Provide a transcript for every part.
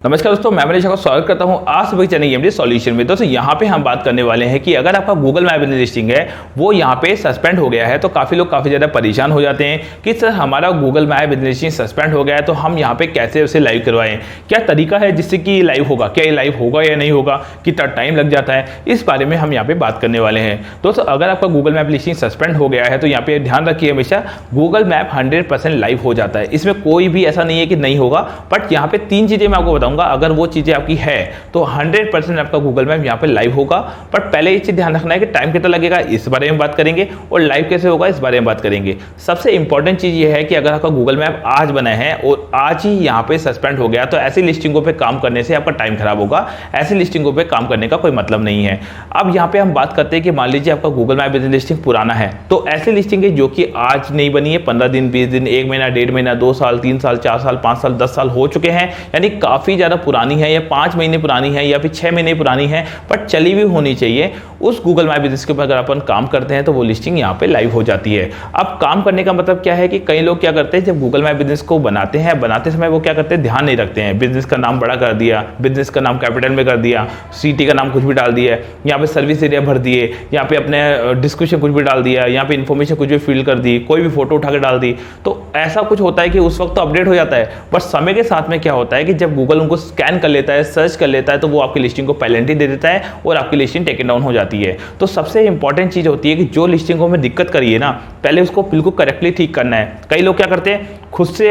नमस्कार दोस्तों, मैं मनीष का स्वागत करता हूं आज सुबह चैनल एमडी सॉल्यूशन में। दोस्तों यहां पे हम बात करने वाले हैं कि अगर आपका गूगल माय बिजनेस लिस्टिंग है वो यहां पे सस्पेंड हो गया है तो काफ़ी लोग काफ़ी ज़्यादा परेशान हो जाते हैं कि सर हमारा Google my business listing suspend हो गया है तो हम यहां पे कैसे उसे लाइव करवाएं, क्या तरीका है जिससे कि लाइव होगा, क्या ये लाइव होगा या नहीं होगा, कितना टाइम लग जाता है, इस बारे में हम यहाँ पे बात करने वाले हैं। दोस्तों अगर आपका गूगल मैप लिस्टिंग सस्पेंड हो गया है तो यहाँ पे ध्यान रखिए, हमेशा गूगल मैप 100% लाइव हो जाता है, इसमें कोई भी ऐसा नहीं है कि नहीं होगा। बट यहाँ पे 3 चीज़ें मैं आपको बताऊंगा, अगर वो चीज़ें आपकी है तो 100% आपका गूगल मैप यहाँ पे लाइव होगा। पर पहले ये चीज़ ध्यान रखना है कि टाइम कितना लगेगा इस बारे में बात करेंगे और लाइव कैसे होगा इस बारे में बात करेंगे। सबसे इंपॉर्टेंट चीज़ ये है कि अगर आपका गूगल मैप आज बना है और आज ही यहाँ पे सस्पेंड हो गया तो ऐसी लिस्टिंगों पे काम करने से आपका टाइम खराब होगा, ऐसी लिस्टिंगों पे काम करने का कोई मतलब नहीं है। अब यहाँ पे हम बात करते हैं कि मान लीजिए आपका गूगल मैप बिजनेस लिस्टिंग पुराना है तो ऐसी लिस्टिंग है जो कि आज नहीं बनी है, 15 दिन 20 दिन 1 महीना 1.5 महीना 2 साल 3 साल 4 साल 5 साल 10 साल हो चुके हैं, यानी काफ़ी ज़्यादा पुरानी है या 5 महीने पुरानी है या फिर 6 महीने पुरानी है, बट चली हुई होनी चाहिए। उस गूगल माय बिजनेस के ऊपर अगर अपन काम करते हैं तो वो लिस्टिंग यहाँ पे लाइव हो जाती है। अब काम करने का मतलब क्या है कि कई लोग क्या करते हैं, जब गूगल माय बिजनेस को बनाते हैं, बनाते समय वो क्या करते हैं, ध्यान नहीं रखते हैं, बिजनेस का नाम बड़ा कर दिया, बिजनेस का नाम कैपिटल में कर दिया, सिटी का नाम कुछ भी डाल दिया, यहाँ पे सर्विस एरिया भर दिए, यहाँ पे अपने डिस्क्रिप्शन कुछ भी डाल दिया, यहाँ पे इन्फॉर्मेशन कुछ भी फिल कर दी, कोई भी फोटो उठा के डाल दी। तो ऐसा कुछ होता है कि उस वक्त तो अपडेट हो जाता है, बट समय के साथ में क्या होता है कि जब गूगल उनको स्कैन कर लेता है, सर्च कर लेता है, तो वो आपकी लिस्टिंग को पेनल्टी दे देता है और आपकी लिस्टिंग टेकन डाउन हो जाती है। तो सबसे इंपॉर्टेंट चीज़ होती है कि जो लिस्टिंगों में दिक्कत करिए ना, पहले उसको बिल्कुल करेक्टली ठीक करना है। कई लोग क्या करते हैं, खुद से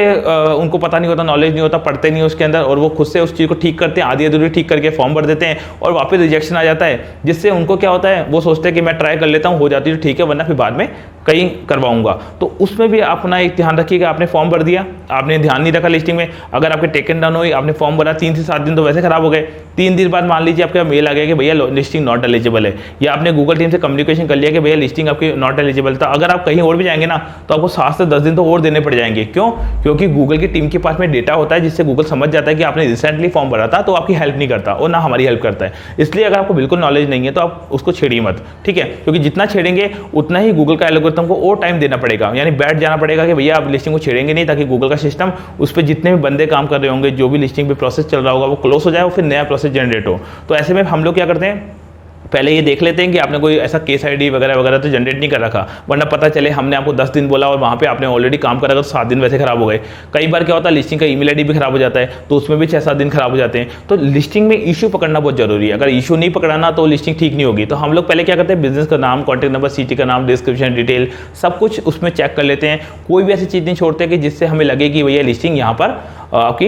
उनको पता नहीं होता, नॉलेज नहीं होता, पढ़ते नहीं है उसके अंदर, और वो खुद से उस चीज़ को ठीक करते हैं, आधी अधूरी ठीक करके फॉर्म भर देते हैं और वापस रिजेक्शन आ जाता है, जिससे उनको क्या होता है, वो सोचते हैं कि मैं ट्राई कर लेता हूँ, हो जाती है तो ठीक है, वरना फिर बाद में कहीं करवाऊंगा। तो उसमें भी अपना एक ध्यान रखिएगा, आपने फॉर्म भर दिया, आपने ध्यान नहीं रखा लिस्टिंग में, अगर आपके टेकन डाउन हुई, आपने फॉर्म भरा 3 से 7 दिन तो वैसे खराब हो गए, 3 दिन बाद मान लीजिए आपका मेल आ गया कि भैया लिस्टिंग नॉट एलिजिबल है, या आपने गूगल टीम से कम्युनिकेशन कर लिया कि भैया लिस्टिंग आपकी नॉट एलिजिबल था। अगर आप कहीं और भी जाएंगे ना तो आपको 7 से 10 दिन तो और देने पड़ जाएंगे। क्यों? क्योंकि गूगल की टीम के पास में डेटा होता है जिससे गूगल समझ जाता है कि आपने रिसेंटली फॉर्म भरा था, तो आपकी हेल्प नहीं करता और ना हमारी हेल्प करता है। इसलिए अगर आपको बिल्कुल नॉलेज नहीं है तो आप उसको छेड़िए मत, ठीक है? क्योंकि जितना छेड़ेंगे उतना ही गूगल का एल्गोरिथम को और टाइम देना पड़ेगा, यानी बैठ जाना पड़ेगा कि भैया आप लिस्टिंग को छेड़ेंगे नहीं, ताकि गूगल का सिस्टम उस पर जितने भी बंदे काम कर रहे होंगे, जो भी लिस्टिंग पे प्रोसेस चल रहा होगा, वो क्लोज हो जाए और फिर नया प्रोसेस जनरेट हो। तो ऐसे में हम लोग क्या करते हैं, पहले ये देख लेते हैं कि आपने कोई ऐसा केस आईडी वगैरह वगैरह तो जनरेट नहीं कर रखा, वरना पता चले हमने आपको 10 दिन बोला और वहाँ पे आपने ऑलरेडी काम करा तो 7 दिन वैसे खराब हो गए। कई बार क्या होता है, लिस्टिंग का ईमेल आईडी भी खराब हो जाता है तो उसमें भी 6-7 दिन खराब हो जाते हैं। तो लिस्टिंग में इशू पकड़ना बहुत जरूरी है, अगर इशू नहीं पकड़ाना तो लिस्टिंग ठीक नहीं होगी। तो हम लोग पहले क्या करते हैं, बिजनेस का नाम, कॉन्टैक्ट नंबर, सिटी का नाम, डिस्क्रिप्शन, डिटेल सब कुछ उसमें चेक कर लेते हैं। कोई भी ऐसी चीज़ नहीं छोड़ते कि जिससे हमें लगे कि भैया लिस्टिंग यहाँ पर आपकी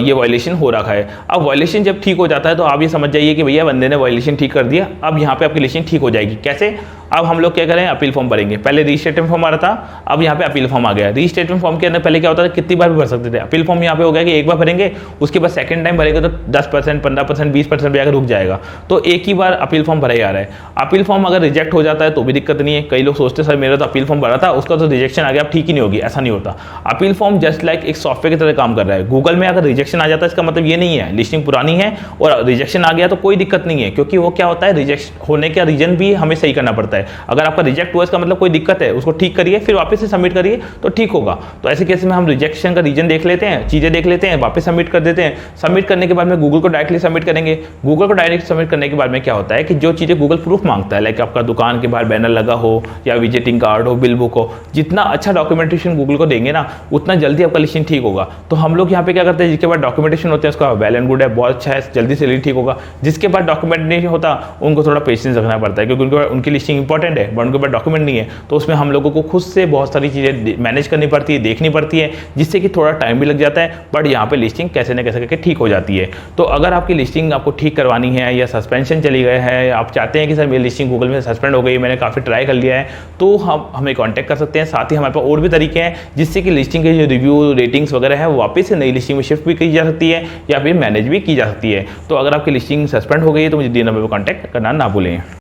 ये वायलेशन हो रखा है। अब वायलेशन जब ठीक हो जाता है तो आप ये समझ जाइए कि भैया बंदे ने वायलेशन ठीक कर दिया, अब यहाँ पे आपकी लिस्टिंग ठीक हो जाएगी। कैसे? अब हम लोग क्या करें, अपील फॉर्म भरेंगे। पहले रजिस्ट्रेशन फॉर्म आ रहा था, अब यहाँ पे अपील फॉर्म आ गया। रजिस्ट्रेशन फॉर्म के अंदर पहले क्या होता था, कितनी बार भी भर सकते थे, अपील फॉर्म यहाँ पे हो गया कि एक बार भरेंगे, उसके बाद सेकंड टाइम भरेंगे तो 10%, 15%, 20% पे आकर रुक जाएगा। तो एक ही बार अपील फॉर्म भरा जा रहा है। अपील फॉर्म अगर रिजेक्ट हो जाता है तो भी दिक्कत नहीं है। कई लोग सोचते सर मेरा तो अपील फॉर्म भरा था, उसका तो रिजेक्शन आ गया, अब ठीक ही नहीं होगी, ऐसा नहीं होता। अपील फॉर्म जस्ट लाइक एक सॉफ्टवेयर की तरह काम कर रहा है। गूगल में अगर रिजेक्शन आ जाता है इसका मतलब ये नहीं है लिस्टिंग पुरानी है और रिजेक्शन आ गया तो कोई दिक्कत नहीं है, क्योंकि वो क्या होता है, रिजेक्ट होने का रीजन भी हमें सही करना पड़ता है। अगर आपका रिजेक्ट हुआ इसका मतलब कोई दिक्कत है, उसको ठीक करिए, फिर वापस से सबमिट करिए तो ठीक होगा। तो ऐसे केस में हम रिजेक्शन का रीजन देख लेते हैं, चीजें देख लेते हैं, वापस सबमिट कर देते हैं। सबमिट करने के बाद में गूगल को डायरेक्टली सबमिट करेंगे। गूगल को डायरेक्ट सबमिट करने के बाद में क्या होता है कि जो चीजें गूगल प्रूफ मांगता है, लाइक आपका दुकान के बाहर बैनर लगा हो या विजिटिंग कार्ड हो, बिल बुक हो, जितना अच्छा डॉक्यूमेंटेशन गूगल को देंगे ना उतना जल्दी आपका लिस्टिंग ठीक होगा। तो हम लोग यहाँ पे क्या करते हैं, जिसके बाद डॉक्यूमेंटेशन होते हैं उसका वेल एंड गुड है, बहुत अच्छा है, जल्दी से ठीक होगा। जिसके बाद डॉक्यूमेंट नहीं होता उनको थोड़ा पेशेंस रखना पड़ता है, क्योंकि उनकी लिस्टिंग इंपॉर्टेंट है बट उनके पास डॉक्यूमेंट नहीं है। तो उसमें हम लोगों को खुद से बहुत सारी चीज़ें मैनेज करनी पड़ती है, देखनी पड़ती है, जिससे कि थोड़ा टाइम भी लग जाता है, बट यहाँ पे लिस्टिंग कैसे न कैसे करके ठीक हो जाती है। तो अगर आपकी लिस्टिंग आपको ठीक करवानी है या सस्पेंशन चली गई है, आप चाहते हैं कि सर मेरी लिस्टिंग गूगल में सस्पेंड हो गई, मैंने काफ़ी ट्राई कर लिया है, तो हम हमें कॉन्टैक्ट कर सकते हैं। साथ ही हमारे पास और भी तरीके हैं जिससे कि लिस्टिंग के जो रिव्यू रेटिंग्स वगैरह है वो वापस से नई लिस्टिंग में शिफ्ट भी की जा सकती है या फिर मैनेज भी की जा सकती है। तो अगर आपकी लिस्टिंग सस्पेंड हो गई है तो मुझे दी नंबर पर कॉन्टैक्ट करना ना भूलें।